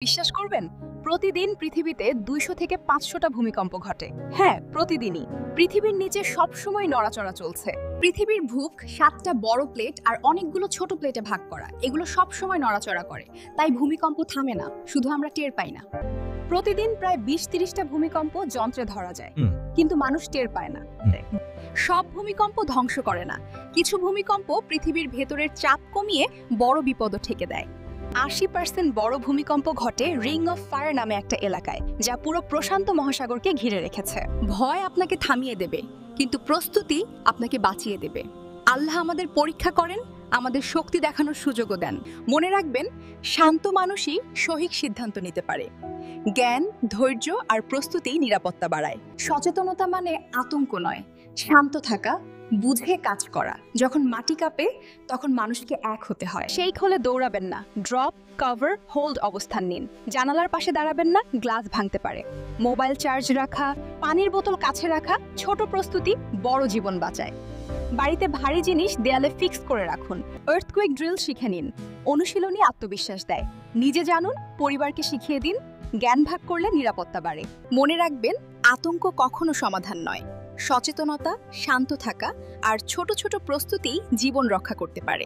বিশ্বাস করবেন, প্রতিদিন পৃথিবীতে ২০০ থেকে ৫০০টা ভূমিকম্প ঘটে। হ্যাঁ, প্রতিদিনই। পৃথিবীর নিচে সবসময় নড়াচড়া চলছে। পৃথিবীর ভূখ ৭টা বড় প্লেট আর অনেকগুলো ছোট প্লেটে ভাগ করা। এগুলো সব সময় নড়াচড়া করে, তাই ভূমিকম্প থামে না, শুধু আমরা টের পাই না। প্রতিদিন প্রায় ২০-৩০টা ভূমিকম্প যন্ত্রে ধরা যায়, কিন্তু মানুষ টের পায় না। সব ভূমিকম্প ধ্বংস করে না, কিছু ভূমিকম্প পৃথিবীর ভেতরের চাপ কমিয়ে বড় বিপদও ঠেকে দেয়। ৮০% বড় ভূমিকম্প ঘটে রিং অফ ফায়ার নামে একটা এলাকায়, যা পুরো প্রশান্ত মহাসাগরকে ঘিরে রেখেছে। ভয় আপনাকে থামিয়ে দেবে, কিন্তু প্রস্তুতি আপনাকে বাঁচিয়ে দেবে। আল্লাহ আমাদের পরীক্ষা করেন, আমাদের শক্তি দেখানোর সুযোগও দেন। মনে রাখবেন, শান্ত মানুষই সঠিক সিদ্ধান্ত নিতে পারে। জ্ঞান, ধৈর্য আর প্রস্তুতি নিরাপত্তা বাড়ায়। সচেতনতা মানে আতঙ্ক নয়, শান্ত থাকা, বুঝে কাজ করা। যখন মাটি কাঁপে, তখন মানুষকে এক হতে হয়। সেই খোলে দৌড়াবেন না, ড্রপ, কভার, হোল্ড অবস্থান নিন। জানালার পাশে দাঁড়াবেন না, গ্লাস ভাঙতে পারে। মোবাইল চার্জ রাখা, পানির বোতল কাছে রাখা, ছোট প্রস্তুতি বড় জীবন বাঁচায়। বাড়িতে ভারী জিনিস দেয়ালে ফিক্স করে রাখুন। আর্থকুয়েক ড্রিল শিখে নিন। অনুশীলনী আত্মবিশ্বাস দেয়। নিজে জানুন, পরিবারকে শিখিয়ে দিন। জ্ঞান ভাগ করলে নিরাপত্তা বাড়ে। মনে রাখবেন, আতঙ্ক কখনো সমাধান নয়। সচেতনতা, শান্ত থাকা আর ছোট ছোট প্রস্তুতি জীবন রক্ষা করতে পারে।